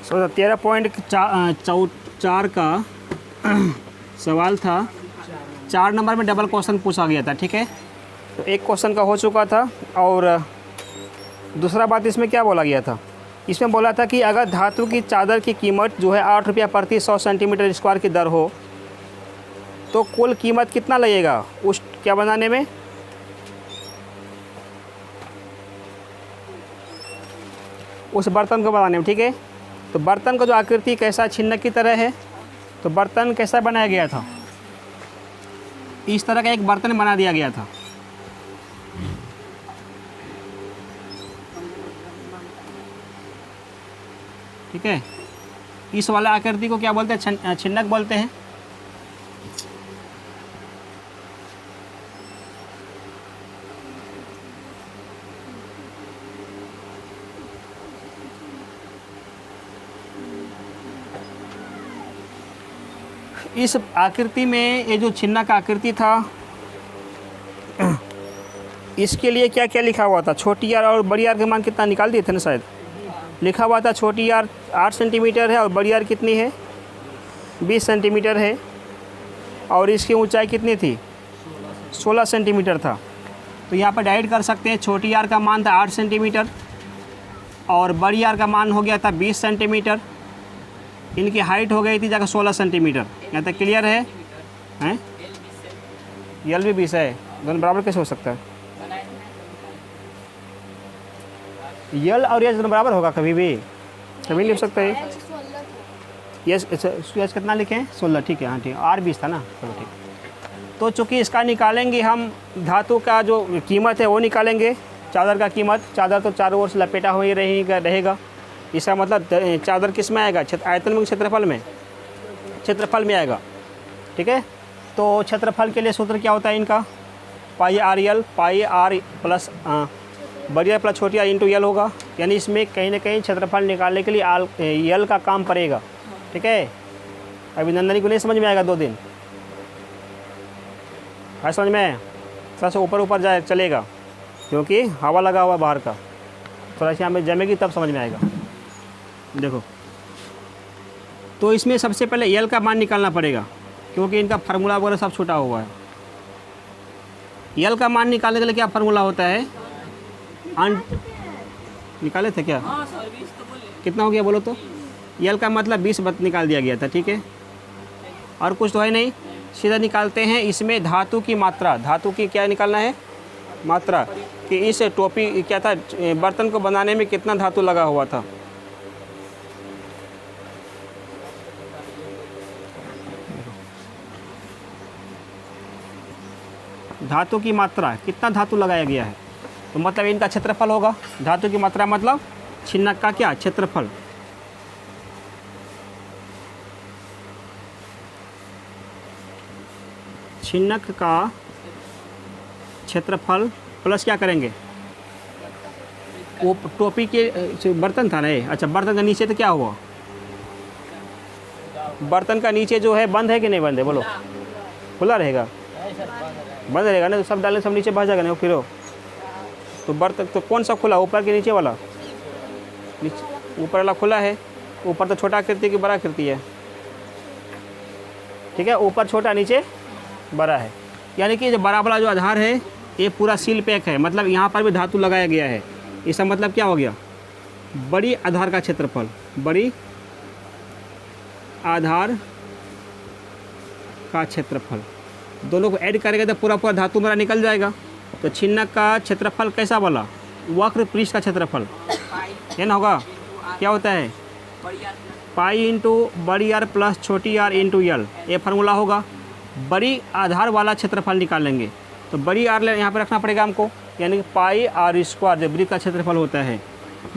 13.4 का सवाल था। 4 नंबर में डबल क्वेश्चन पूछा गया था, ठीक है। तो एक क्वेश्चन का हो चुका था और दूसरा बात इसमें क्या बोला गया था, इसमें बोला था कि अगर धातु की चादर की कीमत जो है 8 रुपया प्रति 100 सेंटीमीटर स्क्वायर की दर हो तो कुल कीमत कितना लगेगा उस क्या बनाने में, उस बर्तन को बनाने में, ठीक है। तो बर्तन का जो आकृति कैसा छिन्नक की तरह है, तो बर्तन कैसा बनाया गया था, इस तरह का एक बर्तन बना दिया गया था। ठीक है, इस वाला आकृति को क्या बोलते हैं, छिन्नक बोलते हैं। इस आकृति में ये जो छिन्नक आकृति था, इसके लिए क्या क्या लिखा हुआ था, छोटी आर और बड़ी आर के मान कितना निकाल दिए थे ना, शायद लिखा हुआ था छोटी आर 8 सेंटीमीटर है और बड़ी आर कितनी है 20 सेंटीमीटर है, और इसकी ऊंचाई कितनी थी 16 सेंटीमीटर था। तो यहाँ पर डाइड कर सकते हैं, छोटी आर का मान था 8 सेंटीमीटर और बड़ी आर का मान हो गया था 20 सेंटीमीटर, इनकी हाइट हो गई थी जाकर 16 सेंटीमीटर। यहाँ तक क्लियर है, हैं? यल भी 20 है, दोनों बराबर कैसे हो सकता है, यल और यस दोनों बराबर होगा, कभी नहीं लिख सकते हैं। यस यस कितना लिखें 16, ठीक है, हाँ ठीक है, आर 20 था ना, चलो ठीक। तो चूँकि इसका निकालेंगे हम धातु का जो कीमत है वो निकालेंगे, चादर का कीमत, चादर तो चारों ओर से लपेटा हुआ ही रहेगा, इसका मतलब चादर किस में आएगा, आयतन में, क्षेत्रफल में, क्षेत्रफल में आएगा, ठीक है। तो क्षेत्रफल के लिए सूत्र क्या होता है इनका, pi R L, pi R plus बड़ी आर प्लस छोटी आर इंटू यल होगा, यानी इसमें कहीं ना कहीं क्षेत्रफल निकालने के लिए यल का काम पड़ेगा, ठीक है। अभिनंदनी को नहीं समझ में आएगा 2 दिन, है समझ में, थोड़ा सा ऊपर ऊपर जाए चलेगा क्योंकि हवा लगा हुआ बाहर का, थोड़ा सी हमें जमेगी तब समझ में आएगा। देखो, तो इसमें सबसे पहले यल का मान निकालना पड़ेगा क्योंकि इनका फार्मूला वगैरह सब छूटा हुआ है। यल का मान निकालने के लिए क्या फार्मूला होता है, निकाले थे क्या, कितना हो गया बोलो तो, यल का मतलब 20 निकाल दिया गया था, ठीक है, और कुछ तो है नहीं, सीधा निकालते हैं इसमें धातु की मात्रा, धातु की क्या निकालना है मात्रा, कि इस टोपी क्या था बर्तन को बनाने में कितना धातु लगा हुआ था। धातु की मात्रा, कितना धातु लगाया गया है, तो मतलब इनका क्षेत्रफल होगा, धातु की मात्रा मतलब छिन्नक का क्या क्षेत्रफल। छिन्नक का क्षेत्रफल प्लस क्या करेंगे, वो टोपी के बर्तन था ना ये, अच्छा बर्तन का नीचे तो क्या हुआ, बर्तन का नीचे जो है बंद है कि नहीं बंद है, बोलो खुला रहेगा, बंद रहेगा ना, तो सब डालें सब नीचे बह जाएगा ना, फिर तो बर्तन तो कौन सा खुला, ऊपर के नीचे वाला, नीचे ऊपर वाला खुला है, ऊपर तो छोटा आकृति की बड़ा आकृति है, ठीक है, ऊपर छोटा नीचे बड़ा है, यानी कि जो बड़ा वाला जो आधार है ये पूरा सील पैक है, मतलब यहाँ पर भी धातु लगाया गया है, इसका मतलब क्या हो गया, बड़ी आधार का क्षेत्रफल, बड़ी आधार का क्षेत्रफल, दोनों को ऐड करेंगे तो पूरा पूरा धातु मेरा निकल जाएगा। तो छिन्नक का क्षेत्रफल कैसा वाला, वक्र पृष्ठ का क्षेत्रफल है ना, होगा क्या होता है पाई इंटू बड़ी आर प्लस छोटी आर इंटू यल, ये फार्मूला होगा। बड़ी आधार वाला क्षेत्रफल निकालेंगे तो बड़ी आर यहाँ पर रखना पड़ेगा हमको, यानी कि पाई आर स्क्वायर जो वृत्त का क्षेत्रफल होता है,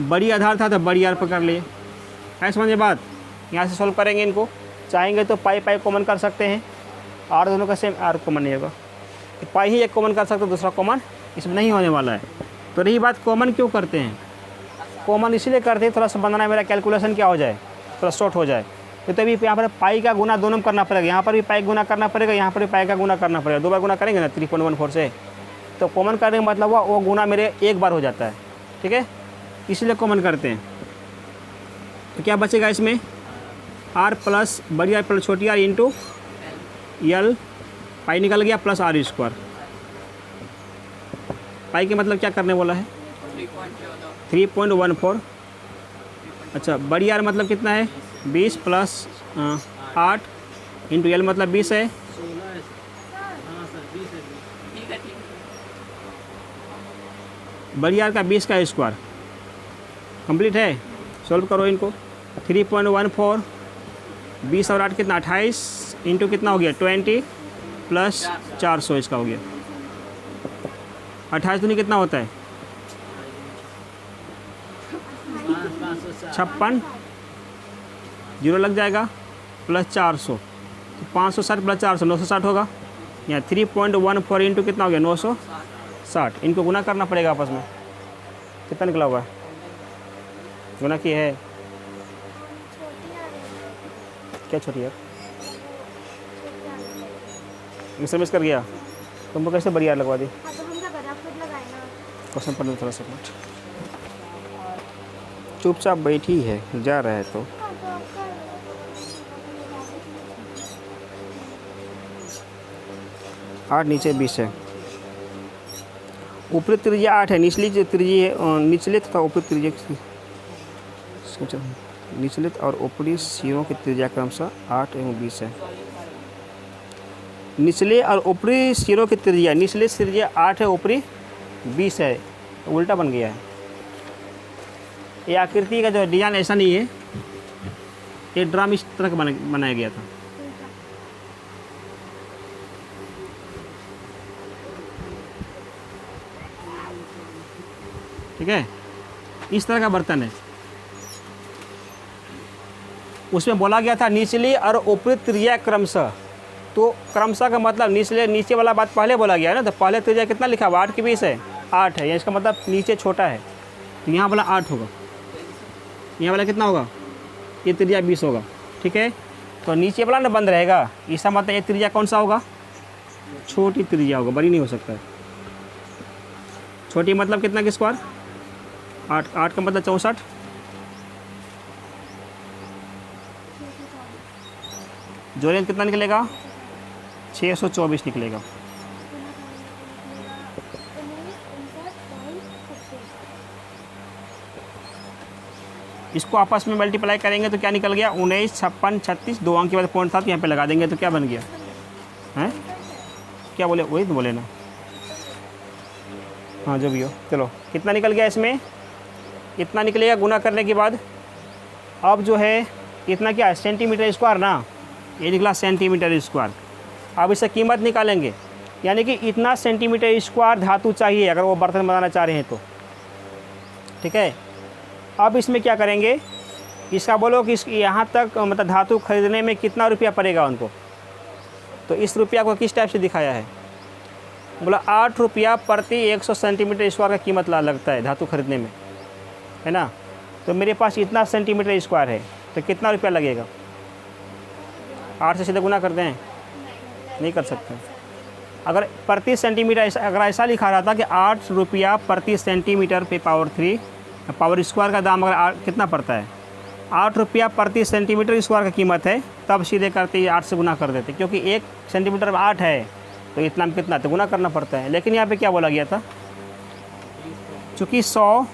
बड़ी आधार था तो बड़ी आर पकड़ लिए, है समझे बात। यहाँ से सॉल्व करेंगे इनको, चाहेंगे तो पाई पाई कॉमन कर सकते हैं, आर दोनों का सेम, आर कॉमन नहीं होगा, तो पाई ही एक कॉमन कर सकते, दूसरा कॉमन इसमें नहीं होने वाला है। तो रही बात कॉमन क्यों करते हैं, कॉमन इसीलिए करते हैं थोड़ा सा बनाना मेरा कैलकुलेशन क्या हो जाए, थोड़ा शॉर्ट हो जाए। तो तभी यहाँ पर पाई का गुना दोनों में करना पड़ेगा, यहाँ पर भी पाई गुना करना पड़ेगा, यहाँ पर भी पाई का गुना करना पड़ेगा, 2 बार गुना करेंगे ना 3.14 से, तो कॉमन करने का मतलब वो गुना मेरे 1 बार हो जाता है, ठीक है, इसलिए कॉमन करते हैं। तो क्या बचेगा इसमें, आर प्लस बड़ी आर प्लस छोटी आर इंटू यल, पाई निकल गया, प्लस आर स्क्वायर। पाई के मतलब क्या करने बोला है, 3.14। अच्छा, बड़ी आर मतलब कितना है, 20 प्लस 8 इंटू यल मतलब 20 है। बड़ी आर का 20 का स्क्वायर कंप्लीट है। सॉल्व करो इनको, 3.14 20 और 8 कितना 28 इंटू कितना हो गया 20 प्लस 400 इसका हो गया। 28 दूनी कितना होता है 56, जीरो लग जाएगा, प्लस 400 तो 560 प्लस 400 960 होगा। यहाँ 3.14 इंटू कितना हो गया 960। इनको गुना करना पड़ेगा आपस में, कितना निकला हुआ है, गुना की है क्या छोटी है, मिस कर गया, तुमको कैसे बड़ी यार लगवा दी। क्वेश्चन पढ़ने थोड़ा सा मिनट, चुपचाप बैठी है, जा रहा है तो 8 नीचे 20 है। ऊपरी त्रिज्या 8 है, निचली त्रिज्या निचले तथा ऊपरी त्रिज्या निचले और ऊपरी सिरों की त्रिज्या क्रमशः 8 एवं 20 है। निचले और ऊपरी सिरों की त्रिज्या, निचले त्रिज्या 8 है, ऊपरी 20 है, तो उल्टा बन गया है। ये आकृति का जो डिजाइन ऐसा नहीं है, ये ड्राम इस तरह का बनाया गया था। ठीक है, इस तरह का बर्तन है। उसमें बोला गया था निचली और ऊपरी त्रिज्या क्रमशः, तो क्रमशः का मतलब नीचे वाला बात पहले बोला गया है ना, तो पहले त्रिज्या कितना लिखा हुआ 8 की 20 है, 8 है, इसका मतलब नीचे छोटा है, तो यहाँ वाला 8 होगा, यहाँ वाला कितना होगा, ये त्रिज्या 20 होगा। ठीक है, तो नीचे वाला ना बंद रहेगा, इसका मतलब ये त्रिज्या कौन सा होगा, छोटी त्रिज्या होगा, बड़ी नहीं हो सकता है। छोटी मतलब कितना की स्क्वायर 8, 8 का मतलब 64, जोड़ें कितना निकलेगा 624 निकलेगा। इसको आपस में मल्टीप्लाई करेंगे तो क्या निकल गया 19, 56, 36, 2 अंक के बाद पॉइंट था तो यहाँ पे लगा देंगे तो क्या बन गया हैं, क्या बोले, वही तो बोले ना, हाँ जो भी हो। चलो कितना निकल गया इसमें, इतना निकलेगा गुना करने के बाद। अब जो है इतना क्या है सेंटीमीटर स्क्वायर ना, ये निकला सेंटीमीटर स्क्वायर। अब इससे कीमत निकालेंगे, यानी कि इतना सेंटीमीटर स्क्वायर धातु चाहिए अगर वो बर्तन बनाना चाह रहे हैं तो। ठीक है, अब इसमें क्या करेंगे, इसका बोलो कि यहाँ तक मतलब धातु खरीदने में कितना रुपया पड़ेगा उनको, तो इस रुपया को किस टाइप से दिखाया है, बोला 8 रुपया प्रति 100 सेंटीमीटर स्क्वायर का कीमत लगता है धातु खरीदने में, है ना। तो मेरे पास इतना सेंटीमीटर स्क्वायर है तो कितना रुपया लगेगा, 8 से सीधे गुना करते हैं, नहीं कर सकते। अगर प्रति सेंटीमीटर अगर ऐसा लिखा रहा था कि 8 रुपया प्रति सेंटीमीटर पे पावर 3, पावर स्क्वायर का दाम अगर कितना पड़ता है 8 रुपया प्रति सेंटीमीटर स्क्वायर का कीमत है, तब सीधे करते ही 8 से गुना कर देते, क्योंकि 1 सेंटीमीटर में 8 है तो इतना में कितना तो गुना करना पड़ता है। लेकिन यहाँ पे क्या बोला गया था, चूँकि 100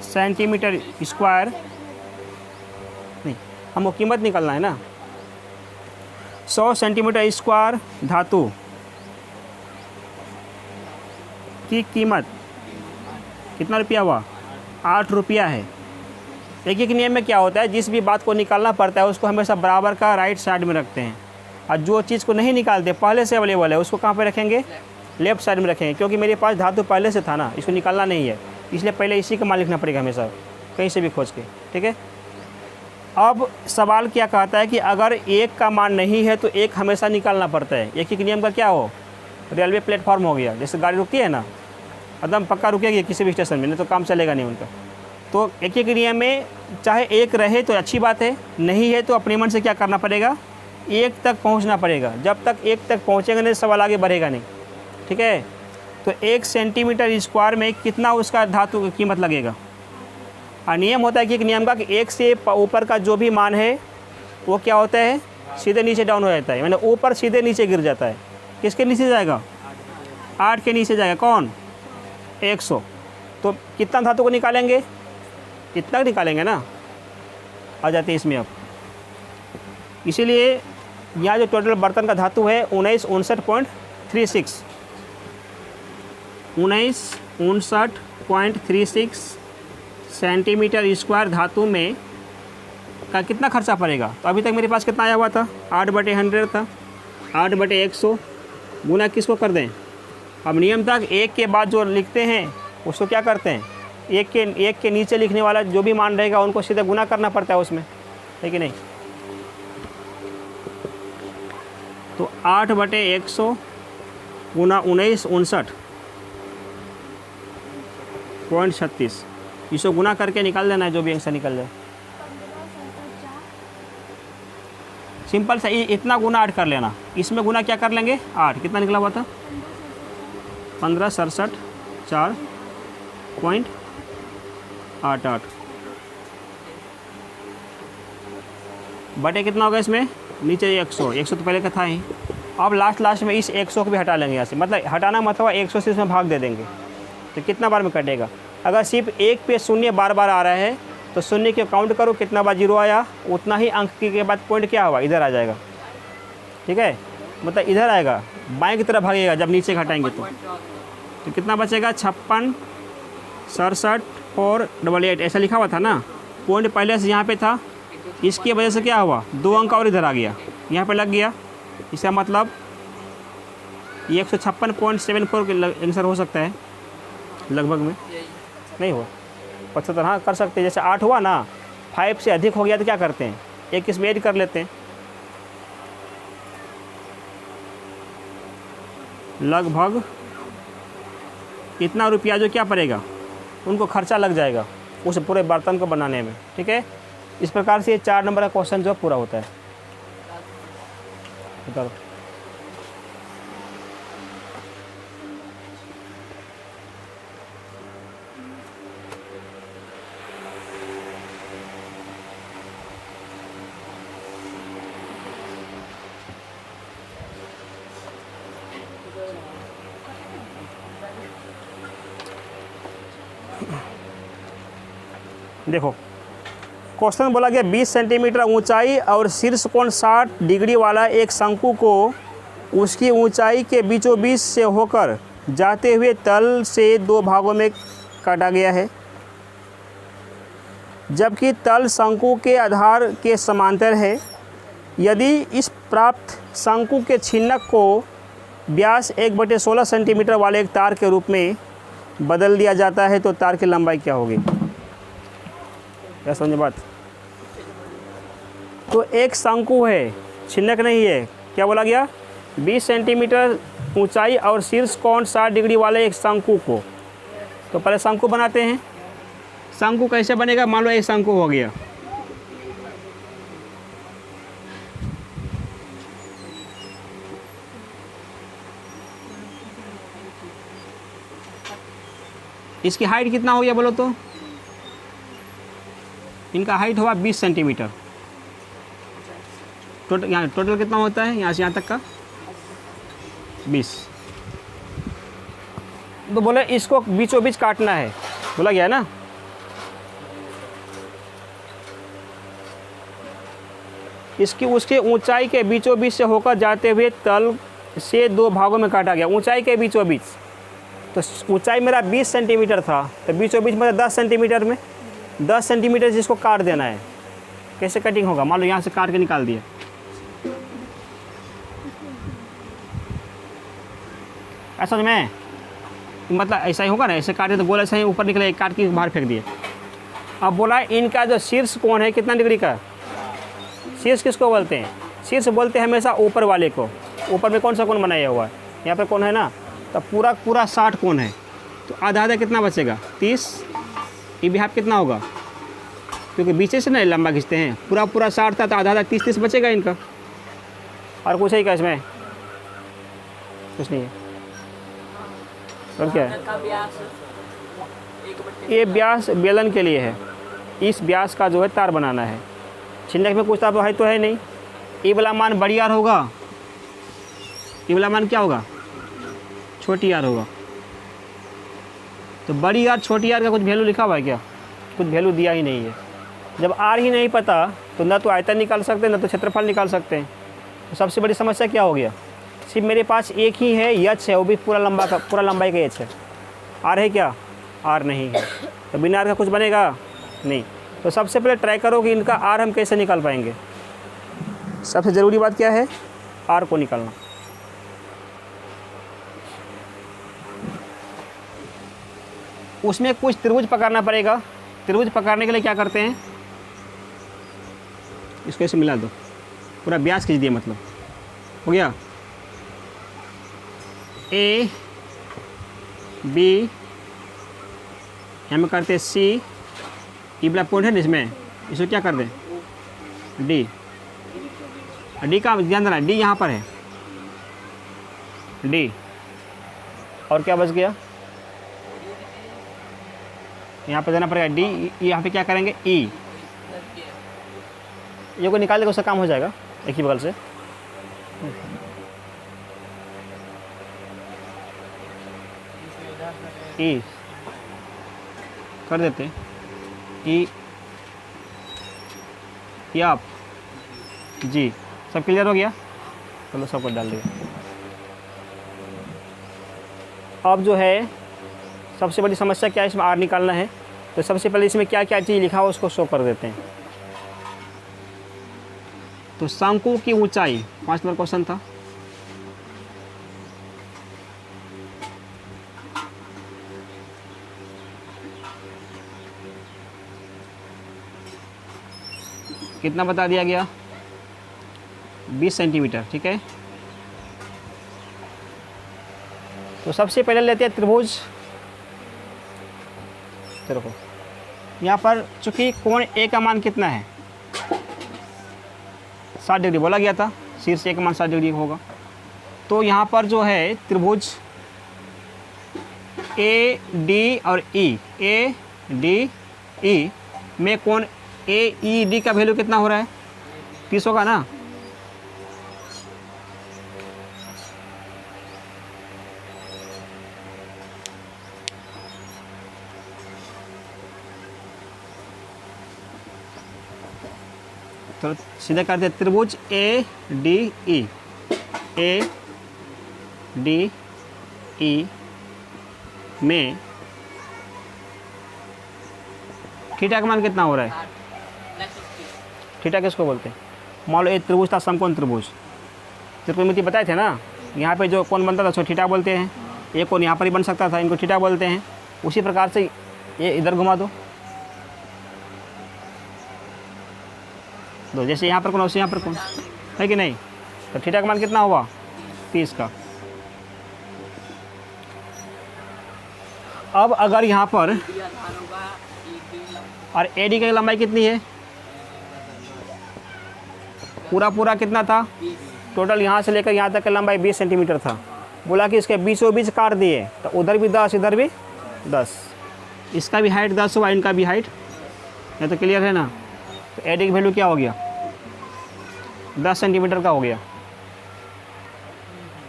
सेंटीमीटर स्क्वायर नहीं, हमको कीमत निकालना है ना, 100 सेंटीमीटर स्क्वायर धातु की कीमत कितना रुपया हुआ 8 रुपया है। एक नियम में क्या होता है, जिस भी बात को निकालना पड़ता है उसको हमेशा बराबर का राइट साइड में रखते हैं, और जो चीज़ को नहीं निकालते पहले से अवेलेबल है उसको कहाँ पे रखेंगे, लेफ्ट साइड में रखेंगे, क्योंकि मेरे पास धातु पहले से था ना, इसको निकालना नहीं है, इसलिए पहले इसी का मान लिखना पड़ेगा हमेशा कहीं से भी खोज के। ठीक है, अब सवाल क्या कहता है कि अगर 1 का मान नहीं है तो 1 हमेशा निकालना पड़ता है। एक नियम का क्या हो, रेलवे प्लेटफॉर्म हो गया, जैसे गाड़ी रुकती है ना, एकदम पक्का रुकेगी किसी भी स्टेशन में, नहीं तो काम चलेगा नहीं उनका। तो एक नियम में चाहे 1 रहे तो अच्छी बात है, नहीं है तो अपने मन से क्या करना पड़ेगा, 1 तक पहुंचना पड़ेगा। जब तक 1 तक पहुंचेंगे नहीं सवाल आगे बढ़ेगा नहीं। ठीक है, तो 1 सेंटीमीटर स्क्वायर में कितना उसका धातु की कीमत लगेगा, और नियम होता है कि एक नियम का कि 1 से ऊपर का जो भी मान है वो क्या होता है, सीधे नीचे डाउन हो जाता है, मैंने ऊपर सीधे नीचे गिर जाता है। किसके नीचे जाएगा, 8 के नीचे जाएगा। कौन, 100। तो कितना धातु को निकालेंगे, इतना निकालेंगे ना, आ जाते हैं इसमें अब। इसीलिए यहाँ जो टोटल बर्तन का धातु है 1959.36 1959.36 सेंटीमीटर स्क्वायर धातु में का कितना खर्चा पड़ेगा। तो अभी तक मेरे पास कितना आया हुआ था, 8/100 था, 8/100 गुना किसको कर दें। अब नियम तक एक के बाद जो लिखते हैं उसको क्या करते हैं, एक के नीचे लिखने वाला जो भी मान रहेगा उनको सीधे गुना करना पड़ता है उसमें, है कि नहीं। तो 8/100 गुना 1959.36 इसको गुना करके निकाल देना है, जो भी आंसर निकल जाए। सिंपल सा इतना गुना 8 कर लेना, इसमें गुना क्या कर लेंगे 8, कितना निकला हुआ था 1567.88 बटे कितना होगा इसमें, नीचे 100 तो पहले का था ही। अब लास्ट में इस 100 को भी हटा लेंगे यहाँ से, मतलब हटाना मतलब 100 से इसमें भाग दे देंगे। तो कितना बार में कटेगा, अगर सिर्फ एक पे शून्य बार बार आ रहा है तो शून्य के काउंट करो, कितना बार जीरो आया उतना ही अंक के बाद पॉइंट क्या हुआ, इधर आ जाएगा। ठीक है, मतलब इधर आएगा, बाएं की तरफ भागेगा जब नीचे घटाएंगे तो कितना बचेगा 56 67 और 88 ऐसा लिखा हुआ था ना। पॉइंट पहले से यहाँ पे था, इसकी वजह से क्या हुआ 2 अंक और इधर आ गया, यहाँ पे लग गया। इसका मतलब 156.74 आंसर हो सकता है लगभग में, नहीं हुआ 75। हाँ कर सकते हैं, जैसे 8 हुआ ना, 5 से अधिक हो गया तो क्या करते हैं, एक इसमें ऐड कर लेते हैं। लगभग इतना रुपया जो क्या पड़ेगा उनको खर्चा लग जाएगा उस पूरे बर्तन को बनाने में। ठीक है, इस प्रकार से ये 4 नंबर का क्वेश्चन जो पूरा होता है। बताओ देखो, क्वेश्चन बोला गया 20 सेंटीमीटर ऊंचाई और शीर्ष कोण 60 डिग्री वाला एक शंकु को उसकी ऊंचाई के बीचों बीच से होकर जाते हुए तल से 2 भागों में काटा गया है, जबकि तल शंकु के आधार के समांतर है। यदि इस प्राप्त शंकु के छिन्नक को व्यास 1/16 सेंटीमीटर वाले एक तार के रूप में बदल दिया जाता है तो तार की लंबाई क्या होगी। क्या समझे बात। तो एक शंकु है, छिन्नक नहीं है, क्या बोला गया 20 सेंटीमीटर ऊंचाई और शीर्ष कोण 60 डिग्री वाले एक शंकु को। तो पहले शंकु बनाते हैं। शंकु कैसे बनेगा, मान लो एक शंकु हो गया, इसकी हाइट कितना हो गया बोलो तो, इनका हाइट हुआ 20 सेंटीमीटर। टोटल कितना होता है यहाँ से यहाँ तक का 20। तो बोले इसको बीचों बीच काटना है, बोला गया है ना। इसकी उसके ऊंचाई के बीचों बीच से होकर जाते हुए तल से 2 भागों में काटा गया। ऊंचाई के बीचों बीच, तो ऊंचाई मेरा 20 सेंटीमीटर था, तो बीचों बीच मतलब 10 सेंटीमीटर में 10 सेंटीमीटर से इसको काट देना है। कैसे कटिंग होगा, मान लो यहाँ से काट के निकाल दिया, ऐसा में मतलब ऐसा ही होगा ना, ऐसे काटे तो गोल ऐसा ही ऊपर निकले, काट के बाहर फेंक दिए। अब बोला इनका जो शीर्ष कोण है कितना डिग्री का, शीर्ष किसको बोलते हैं, शीर्ष बोलते हैं हमेशा ऊपर वाले को। ऊपर में कौन सा कोण बनाया हुआ है, यहाँ पे कोण है ना, तो पूरा 60 कोण है, तो आधा आधा कितना बचेगा 30। ये भी हाफ कितना होगा, क्योंकि बीचे से ना लंबा खींचते हैं, पूरा 60 था तो आधा आधा 30 बचेगा इनका। और कुछ है क्या इसमें, कुछ नहीं है। और क्या है, ये व्यास बेलन के लिए है, इस व्यास का जो है तार बनाना है। छिन्नक में कुछ तार तो है नहीं। ई वाला मान बड़ी आर होगा, ई वाला मान क्या होगा, छोटी आर होगा। तो बड़ी आर छोटी आर का कुछ वैल्यू लिखा हुआ है क्या? कुछ वैल्यू दिया ही नहीं है। जब आर ही नहीं पता तो ना तो आयतन निकाल सकते हैं ना तो क्षेत्रफल निकाल सकते हैं। तो सबसे बड़ी समस्या क्या हो गया, सिर्फ मेरे पास एक ही है एच है, वो भी पूरा लंबाई का एच है। आर है क्या? आर नहीं है। तो बिना आर का कुछ बनेगा नहीं। तो सबसे पहले ट्राई करो कि इनका आर हम कैसे निकाल पाएंगे। सबसे ज़रूरी बात क्या है, आर को निकालना। उसमें कुछ त्रिभुज पकड़ना पड़ेगा। त्रिभुज पकड़ने के लिए क्या करते हैं, इसको ऐसे मिला दो, पूरा व्यास खींच दिया, मतलब हो गया। ए बी यहाँ में करते हैं सी, ई वाला पॉइंट है ना इसमें, इसको क्या कर दें डी। डी का ध्यान देना, डी यहाँ पर है डी। और क्या बच गया, यहाँ पे देना पड़ेगा डी। यहाँ पे क्या करेंगे ई, ये को निकाल देगा, उसका काम हो जाएगा एक ही बगल से। ई कर देते ई आप जी। सब क्लियर हो गया? चलो सबको डाल दिया। अब जो है सबसे बड़ी समस्या क्या है, इसमें आर निकालना है। तो सबसे पहले इसमें क्या क्या चीज़ लिखा हो उसको शो कर देते हैं। तो शंकु की ऊंचाई 5 नंबर क्वेश्चन था। कितना बता दिया गया, 20 सेंटीमीटर, ठीक है। तो सबसे पहले लेते हैं त्रिभुज। देखो यहाँ पर चूंकि कोण ए का मान कितना है, 60 डिग्री बोला गया था, शीर्ष ए का मान 60 डिग्री होगा। तो यहाँ पर जो है त्रिभुज ए डी और ई, ए डी ई में कोण ए ई डी का वैल्यू कितना हो रहा है, 30 होगा ना। तो सीधा करते हैं त्रिभुज A D E, A D E में थीटा का मान कितना हो रहा है। थीटा किसको बोलते हैं, मान लो एक त्रिभुज था, समकोण त्रिभुज, त्रिकोणमिति बताए थे ना। यहाँ पे जो कोण बनता था उसको थीटा बोलते हैं। एक कोण यहाँ पर ही बन सकता था, इनको थीटा बोलते हैं। उसी प्रकार से ये इधर घुमा दो, जैसे यहाँ पर कोण वैसे यहाँ पर कोण, है कि नहीं। तो थीटा का मान कितना हुआ, 30 का। अब अगर यहाँ पर और ए डी की लंबाई कितनी है, पूरा कितना था, टोटल यहाँ से लेकर यहाँ तक की लंबाई 20 सेंटीमीटर था। बोला कि इसके बीचों बीच काट दिए, तो उधर भी 10 इधर भी 10, इसका भी हाइट 10 हुआ, इनका भी हाइट, ये तो क्लियर है ना। तो ए डी की वैल्यू क्या हो गया, 10 सेंटीमीटर का हो गया।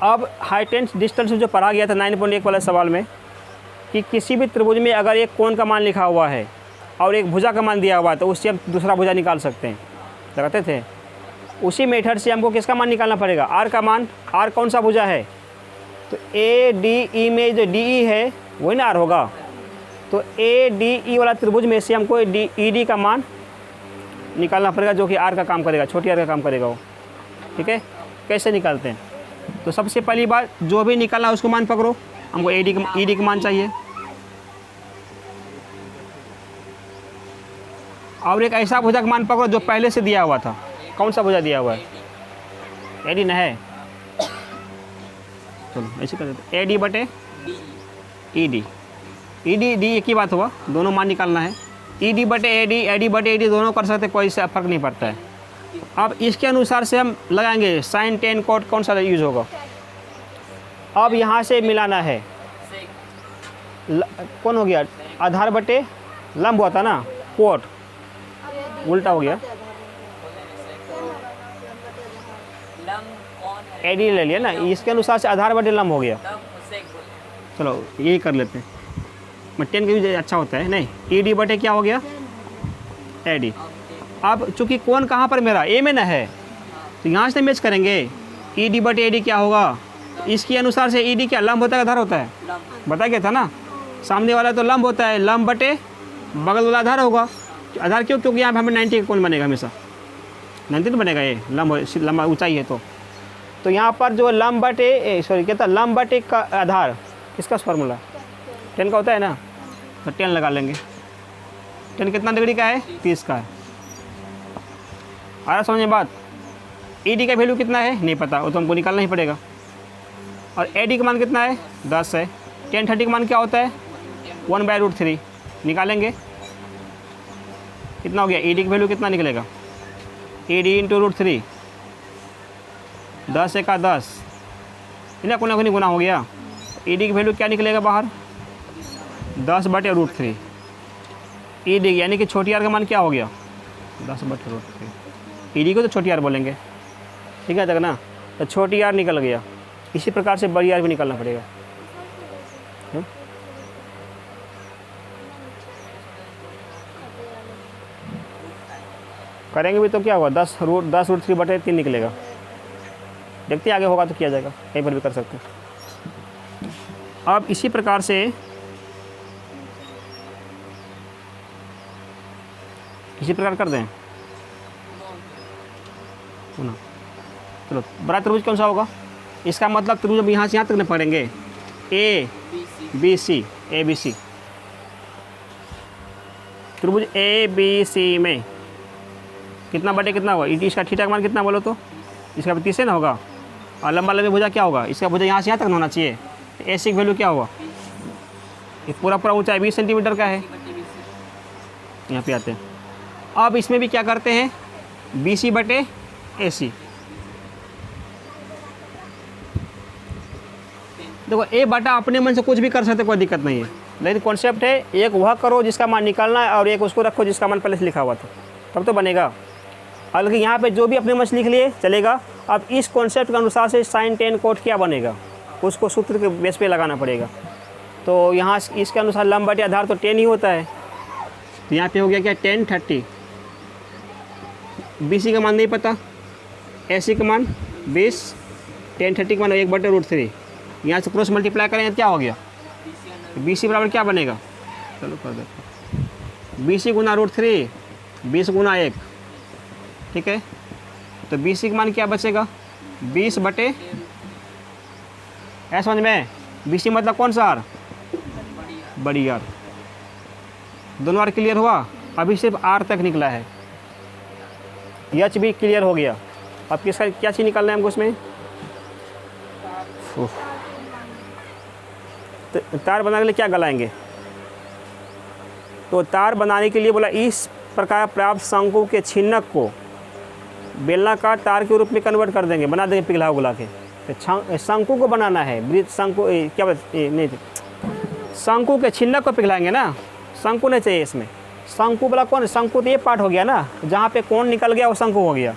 अब हाइट एंड डिस्टेंस जो पढ़ा गया था 9.1 वाले सवाल में, कि किसी भी त्रिभुज में अगर एक कोण का मान लिखा हुआ है और एक भुजा का मान दिया हुआ है, तो उससे हम दूसरा भुजा निकाल सकते हैं, लगाते थे। उसी मेथड से हमको किसका मान निकालना पड़ेगा, आर का मान। आर कौन सा भुजा है, तो ए डी ई में जो डी ई है वही ना आर होगा। तो ए डी ई वाला त्रिभुज में से हमको डी ई डी का मान निकालना पड़ेगा, जो कि आर का काम करेगा, छोटी आर का काम करेगा वो, ठीक है। कैसे निकालते हैं, तो सबसे पहली बात जो भी निकालना उसको मान पकड़ो। हमको ए डी ई डी का मान चाहिए, और एक ऐसा भुजा का मान पकड़ो जो पहले से दिया हुआ था। कौन सा भुजा दिया हुआ है, ए डी न है, चलो ऐसे कर देते, ए डी बटे E D. E D D एक ही बात हुआ, दोनों मान निकालना है। ई डी बटे ए डी बटे ए डी दोनों कर सकते, कोई से फर्क नहीं पड़ता है। अब इसके अनुसार से हम लगाएंगे साइन टेन कोट, कौन सा यूज होगा। अब यहाँ से मिलाना है, कौन हो गया, आधार बटे लंब हुआ था ना, कोट, उल्टा हो गया। एडी ले लिया ना, इसके अनुसार से आधार बटे लंब हो गया। चलो यही कर लेते हैं, 10 का भी अच्छा होता है। नहीं, ई डी बटे क्या हो गया, एडी। अब चूंकि कौन कहाँ पर मेरा ए में ना है, तो यहाँ से मैच करेंगे। ई डी बटे ए डी क्या होगा, इसके अनुसार से ई डी क्या लंब होता है आधार होता है, बता गया था ना। सामने वाला तो लंब होता है, लंब बटे बगल वाला आधार होगा। आधार क्यों, क्योंकि यहाँ पे हमें 90 का कौन बनेगा, हमेशा 90 बनेगा, ये लंबा ऊंचाई है। तो यहाँ पर जो लंब बटे सॉरी क्या था, लंब बटे का आधार किसका फार्मूला 10 का होता है ना, तो 10 लगा लेंगे। 10 कितना डिग्री का है, 30 का है। आ रहा समझ में बात। ई डी का वैल्यू कितना है नहीं पता, वो तो हमको निकालना ही पड़ेगा। और ए डी का मान कितना है 10 है। tan 30 का मान क्या होता है 1/√3 निकालेंगे। कितना हो गया, ई डी की वैल्यू कितना निकलेगा, ई डी इंटू √3, 10 का 10 इन्हें कोना कोनी गुना हो गया। ई डी की वैल्यू क्या निकलेगा बाहर 10/√3। ई डी यानी कि छोटी आर का मान क्या हो गया 10/√3। ई डी को तो छोटी आर बोलेंगे, ठीक है तक ना। तो छोटी आर निकल गया, इसी प्रकार से बड़ी आर भी निकालना पड़ेगा। करेंगे भी तो क्या होगा 10√3/3 निकलेगा। देखते आगे होगा तो किया जाएगा, कहीं पर भी कर सकते हैं। अब इसी प्रकार से इसी प्रकार कर दें ना। चलो बड़ा त्रिभुज कौन सा होगा, इसका मतलब त्रिभुज अब यहाँ से यहाँ तक नहीं पढ़ेंगे, A B C, A B C त्रिभुज ए बी सी में कितना बटे कितना होगा, इसका थीटा का मान कितना बोलो तो, इसका 30 ना होगा। और लंबा लंबी भुजा क्या होगा, इसका भुजा यहाँ से यहाँ तक होना चाहिए। ए सी की वैल्यू क्या होगा, ये पूरा ऊंचाई 20 सेंटीमीटर का है। यहाँ पे आते हैं, अब इसमें भी क्या करते हैं बी सी बटे ए सी। देखो ए बटा अपने मन से कुछ भी कर सकते, कोई दिक्कत नहीं है, लेकिन कॉन्सेप्ट है एक वह करो जिसका मान निकालना है और एक उसको रखो जिसका मान पहले से लिखा हुआ था, तब तो बनेगा। हालांकि यहाँ पे जो भी अपने मन से लिख लिए चलेगा। अब इस कॉन्सेप्ट के अनुसार से साइन टेन कोट क्या बनेगा, उसको सूत्र के बेस पे लगाना पड़ेगा। तो यहाँ इसके अनुसार लंब बटे आधार तो 10 ही होता है। तो यहाँ पे हो गया क्या tan 30, बी सी का मान नहीं पता, ए सी का मान 20, tan 30 का मान 1/√3। यहाँ से क्रॉस मल्टीप्लाई करेंगे क्या हो गया, बी सी बराबर क्या बनेगा, चलो कर देते, बी सी गुना √3, 20 गुना 1, ठीक है। तो बी सी का मान क्या बचेगा 20 बटे, ऐसा समझ में, बी सी मतलब कौन सा आर, बड़ी आर। दोनों आर क्लियर हुआ, अभी सिर्फ आर तक निकला है, एच भी क्लियर हो गया। अब किसका क्या चीज़ निकालना है हमको उसमें, तो तार बनाने के लिए क्या गलाएंगे, तो तार बनाने के लिए बोला इस प्रकार प्राप्त शंकु के छिन्नक को बेलनाकार तार के रूप में कन्वर्ट कर देंगे, बना देंगे पिघला उगला के। तो शंकु को बनाना है, वृत्त शंकु क्या नहीं, शंकु के छिन्नक को पिघलाएंगे ना, शंकु नहीं चाहिए इसमें। शंकु वाला कौन, शंकु तो ये पार्ट हो गया ना, जहाँ पे कोण निकल गया वो शंकु हो गया।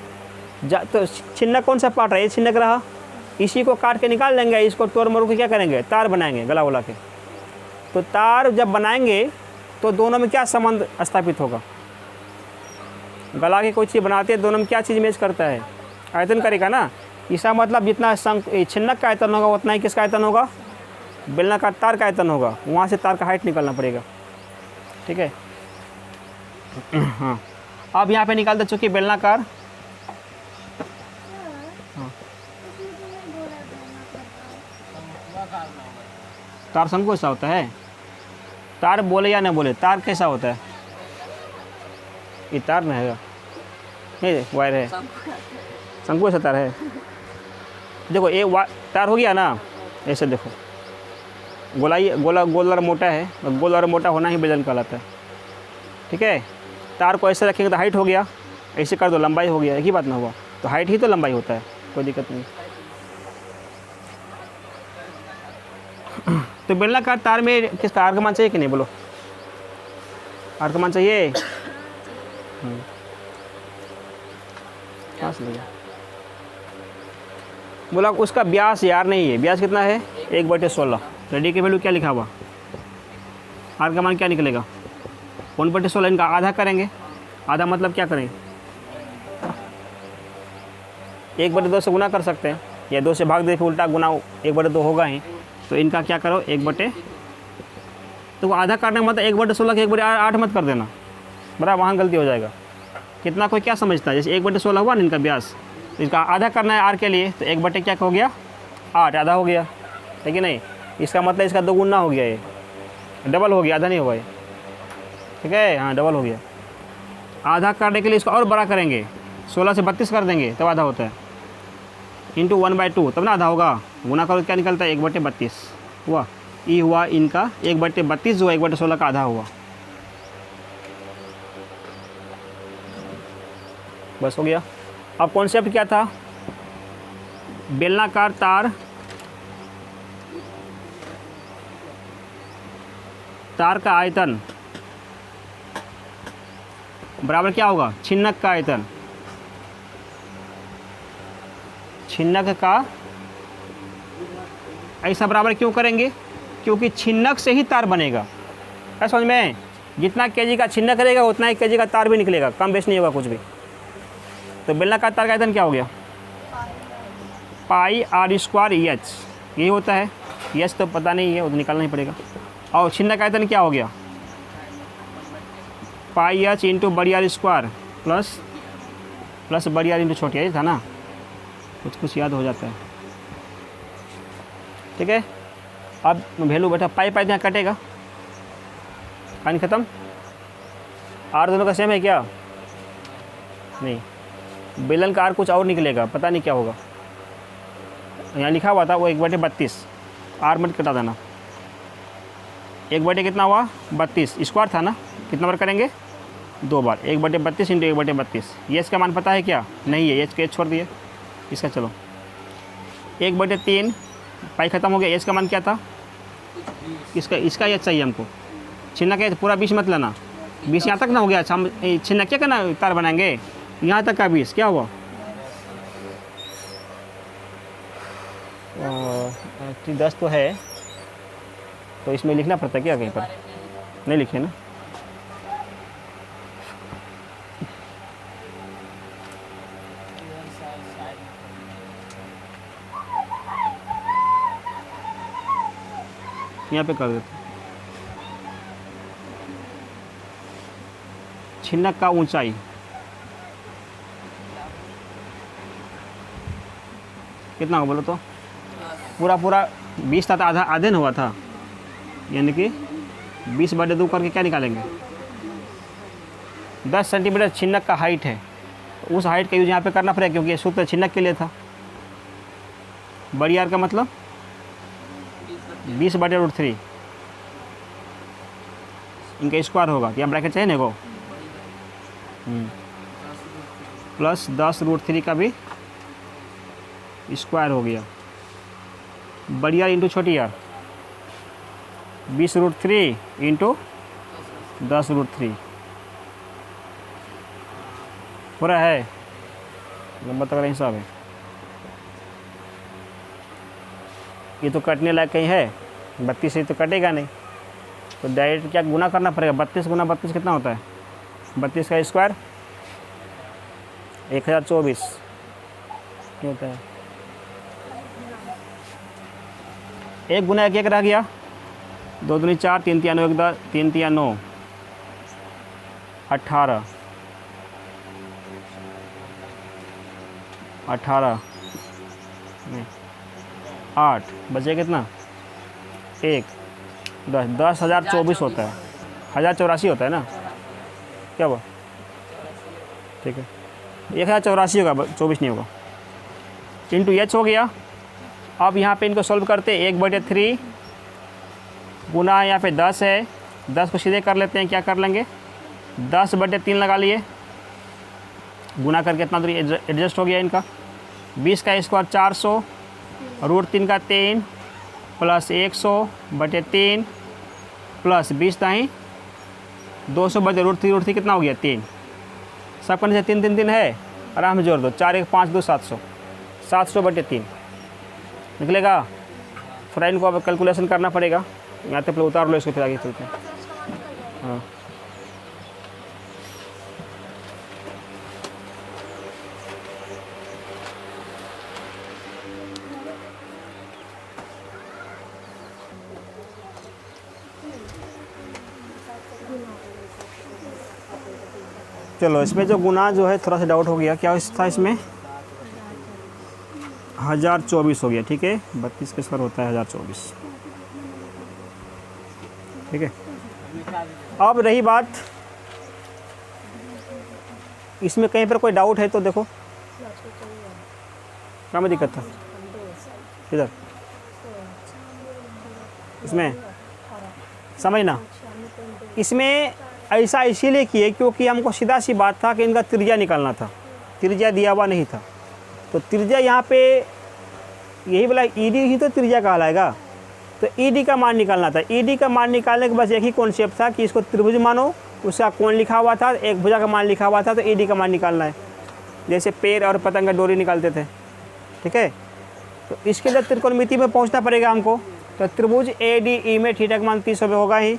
तो छिन्नक कौन सा पार्ट है, ये छिन्नक रहा, इसी को काट के निकाल लेंगे, इसको तोड़ मरोड़ के क्या करेंगे तार बनाएंगे गला उला के। तो तार जब बनाएंगे तो दोनों में क्या संबंध स्थापित होगा, गला के कोई चीज़ बनाते हैं दोनों में क्या चीज़ मैच करता है, आयतन करेगा ना। इसका मतलब जितना छिन्नक का आयतन होगा उतना ही किसका आयतन होगा, बेलनाकार तार का आयतन होगा। वहाँ से तार का हाइट निकालना पड़ेगा, ठीक है। हाँ अब यहाँ पे निकाल दे चूँकि बेलनाकार, तार शंकु ऐसा होता है, तार बोले या न बोले तार कैसा होता है, ये तार नहीं है, नहीं वायर है, शंकु ऐसा तार है। देखो ये तार हो गया ना, ऐसे देखो गोल और मोटा है, गोल और मोटा होना ही बेलन कहलाता है, ठीक है। तार को ऐसे रखेंगे तो हाइट हो गया, ऐसे कर दो लंबाई हो गया, एक ही बात ना हुआ, तो हाइट ही तो लंबाई होता है, कोई दिक्कत नहीं। तो बेलनाकार तार में किस आर का मान चाहिए कि नहीं बोलो, आर का मान चाहिए। कहाँ से लगा? बोला उसका ब्यास यार नहीं है, ब्यास कितना है 1/16। तो डी की वैल्यू क्या लिखा हुआ, आर का मान क्या निकलेगा 1/16। इनका आधा करेंगे, आधा मतलब क्या करेंगे 1/2 से गुना कर सकते हैं, या 2 से भाग दे फिर उल्टा गुना 1/2 होगा ही। तो इनका क्या करो 1/, तो आधा काटने का मतलब 1/16 के 1/8 मत कर देना, बराबर, वहाँ गलती हो जाएगा। कितना कोई क्या समझता है, जैसे 1/16 हुआ ना इनका ब्यास, तो इसका आधा करना है आर के लिए, तो 1/, क्या हो गया 8, आधा हो गया, है कि नहीं। इसका मतलब इसका 2 गुना हो गया, ये डबल हो गया, आधा नहीं हुआ ये, ठीक है, हाँ डबल हो गया। आधा करने के लिए इसको और बड़ा करेंगे, 16 से 32 कर देंगे तब आधा होता है, इंटू 1/2 तब ना आधा होगा। गुना करो क्या निकलता है 1/32 हुआ। ये हुआ इनका 1/32 जो 1/16 का आधा हुआ, बस हो गया। अब कॉन्सेप्ट क्या था, बेलनाकार तार का आयतन बराबर क्या होगा छिन्नक का आयतन। छिन्नक का ऐसा बराबर क्यों करेंगे, क्योंकि छिन्नक से ही तार बनेगा, क्या समझ में। जितना केजी का छिन्नक करेगा उतना ही केजी का तार भी निकलेगा, कम बेच नहीं होगा कुछ भी। तो बेलनाकार तार का आयतन क्या हो गया πr² एच, यही होता है। एच तो पता नहीं है, वो तो निकालना ही पड़ेगा। और छिन्नक का आयतन क्या हो गया πh इंटू बड़ी R स्क्वायर प्लस बड़ी R इंटू छोटी R था ना, कुछ याद हो जाता है, ठीक है। अब वैल्यू बैठा पाई यहाँ कटेगा, कहानी ख़त्म। आर दोनों का सेम है क्या, नहीं, बेलन का आर कुछ और निकलेगा, पता नहीं क्या होगा। यहाँ लिखा हुआ था वो 1/32, आर मत कटा देना। 1/, कितना हुआ 32 स्क्वायर था ना, कितना बार करेंगे 2 बार, 1/32 इंटू 1/32। ये इसका मान पता है क्या, नहीं है, एच के एच छोड़ दिए इसका। चलो 1/3 पाई ख़त्म हो गया। एच का मान क्या था, इसका एच चाहिए हमको। छिन्नक है पूरा 20 मत लेना, 20 यहाँ तक ना हो गया। अच्छा हम छिन्नक क्या करना तार बनाएंगे, यहाँ तक का 20 क्या हुआ 10 तो है, तो इसमें लिखना पड़ता है क्या, कहीं पर नहीं लिखे ना। यहाँ पे कर देते। छिन्नक का ऊंचाई कितना हो बोलो तो, पूरा 20 था, तो आधे न हुआ था, यानी कि 20/2 करके क्या निकालेंगे 10 सेंटीमीटर छिन्नक का हाइट है। तो उस हाइट का यूज यहाँ पे करना पड़ेगा, क्योंकि ये सूत्र छिन्नक के लिए था। बड़ी आर का मतलब 20/√3 इनका स्क्वायर होगा, यहाँ ब्रैकेट चाहिए ना को, प्लस 10√3 का भी स्क्वायर हो गया। बड़ी आर इंटू छोटी आर 20√3 इंटू 10√3 पूरा है, लंबा तक हिसाब है। ये तो कटने लायक कहीं है, 32 से तो कटेगा नहीं, तो डायरेक्ट क्या गुना करना पड़ेगा। 32 गुना 32 कितना होता है 32 का स्क्वायर 1024 होता है। 1 गुना 1 रह गया, 2 दूनी 4, 3 तिया 9, 3 तिया 9, 18 नहीं 8 बचे कितना 1 10 10,024 होता है, 1084 होता है ना, क्या हुआ ठीक है 1084 होगा, 24 नहीं होगा। इंटू एच हो गया। अब यहाँ पे इनको सॉल्व करते 1/3 गुना यहाँ पे 10 है, 10 को सीधे कर लेते हैं, क्या कर लेंगे 10/3 लगा लिए, गुना करके इतना दूरी एडजस्ट हो गया इनका। 20 का स्क्वायर 400, √3 का 3 प्लस 100/3 प्लस 20 दाहीं 200/√3 कितना हो गया 3, सब करने से 3 3 3 है, आराम से जोड़ दो, 4 1 5 2 700, 700/3 निकलेगा। थोड़ा इनको अब कैलकुलेशन करना पड़ेगा, यहाँ तक उतार लो इसको, फिर आगे चलते हैं। हाँ चलो, इसमें जो गुना जो है थोड़ा सा डाउट हो गया, क्या था इसमें 1024 हो गया, ठीक है। 32 के स्क्वायर होता है 1024, ठीक है। अब रही बात, इसमें कहीं पर कोई डाउट है तो देखो, क्या में दिक्कत था इधर इसमें, समझना। इसमें ऐसा इसीलिए किए क्योंकि हमको सीधा सी बात था कि इनका त्रिज्या निकालना था, त्रिज्या दिया हुआ नहीं था। तो त्रिज्या यहाँ पे यही बोला, ईडी ही तो त्रिज्या कहलाएगा, तो ईडी का मान निकालना था। ईडी का मान निकालने के बस एक ही कॉन्सेप्ट था कि इसको त्रिभुज मानो, उसका कोण लिखा हुआ था, एक भुजा का मान लिखा हुआ था, तो ईडी का मान निकालना है, जैसे पेड़ और पतंग का डोरी निकालते थे, ठीक है। तो इसके लिए त्रिकोणमिति में पहुँचना पड़ेगा हमको। तो त्रिभुज ए डी ई में थीटा का मान 30 होगा ही,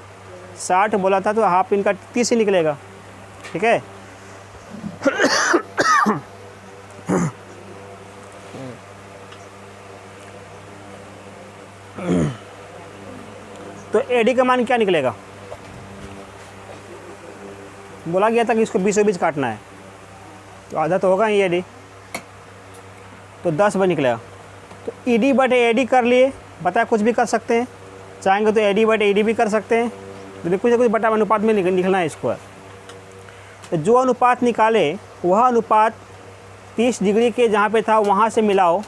60 बोला था तो हाफ इनका 30 ही निकलेगा, ठीक है। तो एडी का मान क्या निकलेगा, बोला गया था कि इसको 20 काटना है, तो आधा तो होगा ही एडी, तो 10 बार निकलेगा। तो ईडी बटे एडी कर लिए, पता कुछ भी कर सकते हैं, चाहेंगे तो एडी बटे ईडी भी कर सकते हैं, तो कुछ ना कुछ बटा अनुपात में निकलना है इसको। तो जो अनुपात निकाले वह अनुपात 30 डिग्री के जहाँ पे था वहाँ से मिलाओ,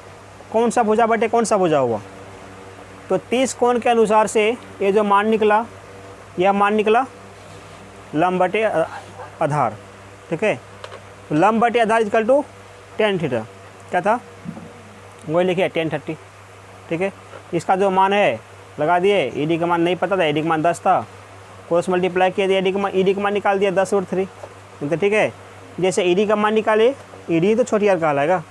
कौन सा भुजा बटे कौन सा भुजा हुआ। तो 30 कोण के अनुसार से ये जो मान निकला, यह मान निकला लंब बटे आधार, ठीक है। तो लंब बटे आधार इक्वल टू tan थीटा, क्या था वही लिखिए tan 30, ठीक है। इसका जो मान है लगा दिए, ईडी का मान नहीं पता था, ईडी का मान 10 था, क्रॉस मल्टीप्लाई किया दिया, ईडी का मान निकाल दिया 10/3, तो ठीक है। जैसे ईडी का मान निकाले, ईडी तो छोटी आर कहलाएगा,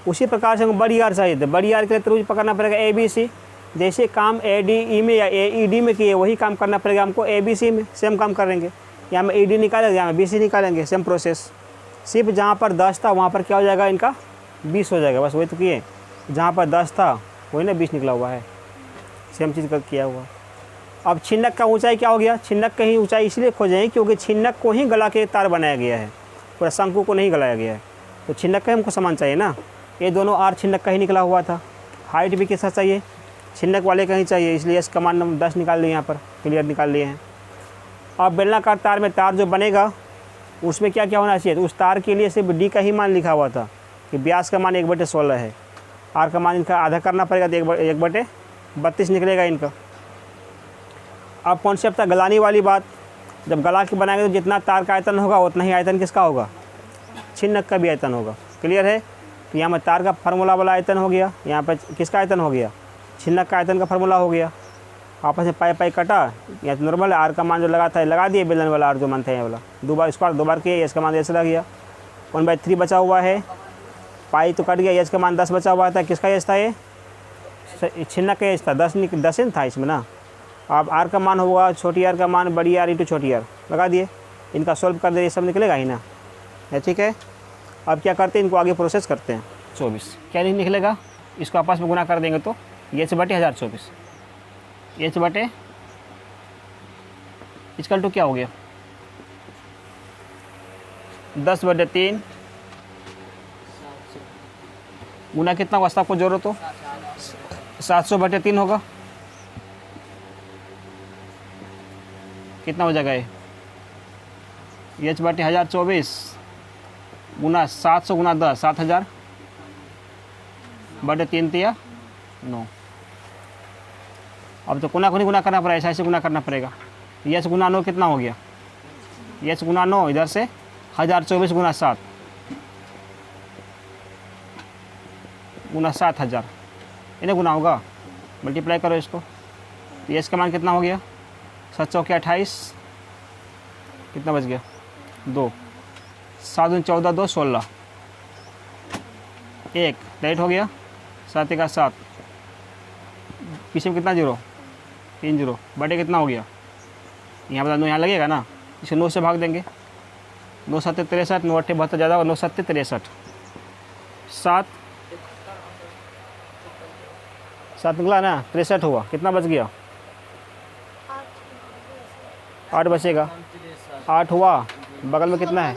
उसी प्रकार से हमको बड़ी आर चाहिए, तो बड़ी आर के लिए त्रिभुज पकड़ना पड़ेगा ABC। जैसे काम ADE में या AED में किए वही काम करना पड़ेगा हमको ABC में, सेम काम करेंगे। यहाँ में ED निकालेंगे, यहाँ में BC निकालेंगे, सेम प्रोसेस। सिर्फ जहाँ पर 10 था वहाँ पर क्या हो जाएगा, इनका 20 हो जाएगा, बस वही तो किए। जहाँ पर 10 था वही ना 20 निकला हुआ है, सेम चीज़ का किया हुआ। अब छिन्नक का ऊंचाई क्या हो गया, छिन्नक का ही ऊंचाई इसलिए खोजें क्योंकि छिन्नक को ही गला के तार बनाया गया है, पूरा शंकु को नहीं गलाया गया है, तो छिन्नक का हमको समान चाहिए ना। ये दोनों आर छिन्नक का ही निकला हुआ था, हाइट भी किसका चाहिए, छिन्नक वाले का ही चाहिए, इसलिए इसका मान हम 10 निकाल लिए, यहाँ पर क्लियर निकाल लिए हैं। अब बेलनाकार तार में तार जो बनेगा उसमें क्या क्या होना चाहिए, तो उस तार के लिए सिर्फ डी का ही मान लिखा हुआ था कि व्यास का मान 1/16 है, आर का मान इनका आधा करना पड़ेगा तो 1/32 निकलेगा इनका। अब कॉन्सेप्ट था गलानी वाली बात, जब गला के बनाएंगे तो जितना तार का आयतन होगा उतना ही आयतन किसका होगा, छिन्नक का भी आयतन होगा, क्लियर है। तो यहाँ पर तार का फार्मूला वाला आयतन हो गया, यहाँ पर किसका आयतन हो गया, छिन्नक का आयतन का फार्मूला हो गया। आपस में पाई पाई कटा, या तो नॉर्मल आर का मान जो लगा था लगा दिए, बेलन वाला आर जो मान था ये वाला, दो बार किए, इसका मान ऐसे लग गया, 1/3 बचा हुआ है, पाई तो कट गया, एच का मान 10 बचा हुआ था, किसका एच था ये, छिन्नक का एच था, 10 था इसमें ना। अब आर का मान होगा छोटी आर का मान बड़ी आर इंटू छोटी आर, लगा दिए, इनका सॉल्व कर दे, सब निकलेगा ही ना, ठीक है। अब क्या करते हैं, इनको आगे प्रोसेस करते हैं। 24 क्या नहीं निकलेगा, इसको आपस में गुना कर देंगे तो एच बटे 1024, एच बटे इसका टू क्या हो गया 10/3 गुना कितना वास्ता आपको जरूरत हो 700/3 होगा, कितना हो जाएगा ये, एच बटे 1024 गुना 700 गुना 10 7000/3 या 9। अब तो गुना को नहीं गुना करना पड़ेगा, ऐसे गुना करना पड़ेगा। एच गुना 9 कितना हो गया, एच गुना 9 इधर से 1024 गुना 7 गुना 7000, इन्हें गुना होगा, मल्टीप्लाई करो इसको। तो एच का मान कितना हो गया 7 चौके 28, कितना बच गया 2, 7 14 2 16, 1 राइट हो गया, 7 का 7, पीछे में कितना जीरो, 3 जीरो, बटे कितना हो गया, यहाँ बता 9 यहाँ लगेगा ना, इसे 9 से भाग देंगे, 9 7 63, 9 8 72 ज़्यादा, और 9 7 63, 7 निकला ना, 63 हुआ, कितना बच गया, 8 बचेगा, 8 हुआ, बगल में कितना है,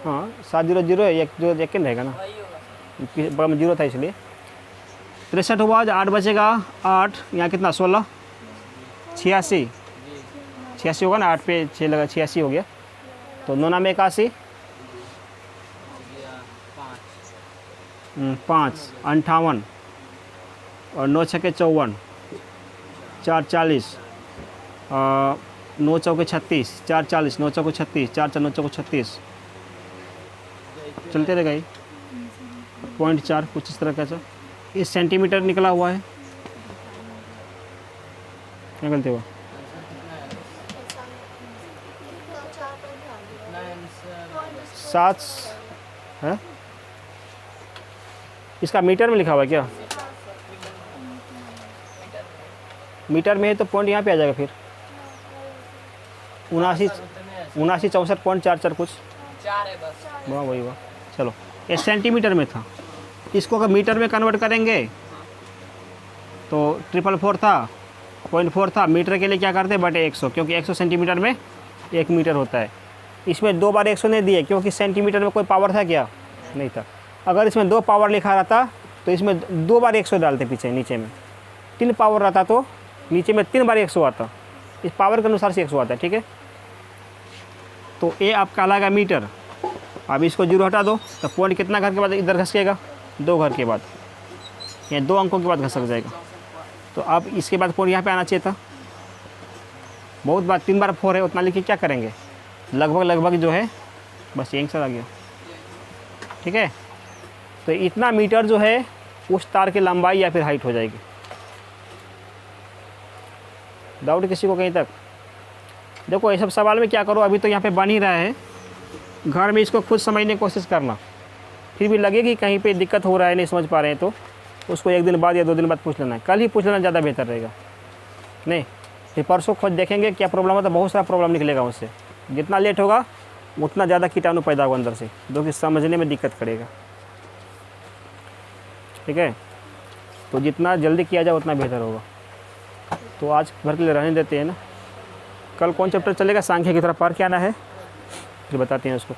हाँ 7 0 0 है, 1 0 1 रहेगा ना, बगल में 0 था इसलिए, 63 हुआ, 8 बचेगा, 8 यहाँ कितना 16, 86 होगा ना, 8 पे 6 लगा, 86 हो गया, तो 9 नाम 81, 5 58, और 9 6 54, 4 40, 9 चौके 36, 4 40, 9 चौके 36, 4 4 9 चौके 36, चलते रहेगा ये, 0.4 कुछ इस तरह का, इस सेंटीमीटर निकला हुआ है, क्या गलती हुआ, 7 है, इसका मीटर में लिखा हुआ है क्या, मीटर में है तो पॉइंट यहाँ पे आ जाएगा फिर, 79 64.44 कुछ, वाह वही वाह, चलो ये सेंटीमीटर में था, इसको अगर मीटर में कन्वर्ट करेंगे तो 444 था, 0.4 था, मीटर के लिए क्या करते हैं बटे 100, क्योंकि 100 सेंटीमीटर में 1 मीटर होता है, इसमें 2 बार 100 नहीं दिए, क्योंकि सेंटीमीटर में कोई पावर था क्या, नहीं था, अगर इसमें 2 पावर लिखा रहता तो इसमें 2 बार 100 डालते, पीछे नीचे में 3 पावर रहता तो नीचे में 3 बार 100 आता, इस पावर के अनुसार से 100 आता है, ठीक है, तो ये आपका कहलाएगा मीटर। अब इसको 0 हटा दो तो पॉइंट कितना घर के बाद इधर घसकेगा, 2 घर के बाद, या 2 अंकों के बाद घसक जाएगा, तो अब इसके बाद पॉइंट यहाँ पे आना चाहिए था, बहुत बार 3 बार 4 है, उतना लिख के क्या करेंगे, लगभग जो है बस यहीं से आ गया, ठीक है, तो इतना मीटर जो है उस तार की लंबाई या फिर हाइट हो जाएगी। डाउट किसी को कहीं तक, देखो ये सब सवाल में क्या करो, अभी तो यहाँ पे बन ही रहा है, घर में इसको खुद समझने की कोशिश करना, फिर भी लगेगी कहीं पे दिक्कत हो रहा है, नहीं समझ पा रहे हैं, तो उसको 1 दिन बाद या 2 दिन बाद पूछ लेना है, कल ही पूछ लेना ज़्यादा बेहतर रहेगा, नहीं फिर परसों खुद देखेंगे क्या प्रॉब्लम है, तो बहुत सारा प्रॉब्लम निकलेगा उससे, जितना लेट होगा उतना ज़्यादा कीटाणु पैदा होगा अंदर से, जो कि समझने में दिक्कत करेगा, ठीक है, तो जितना जल्दी किया जाए उतना बेहतर होगा। तो आज भर के लिए रहने देते हैं ना, कल कौन चैप्टर चलेगा, सांख्य की तरफ पार क्या आना है, फिर बताते हैं उसको।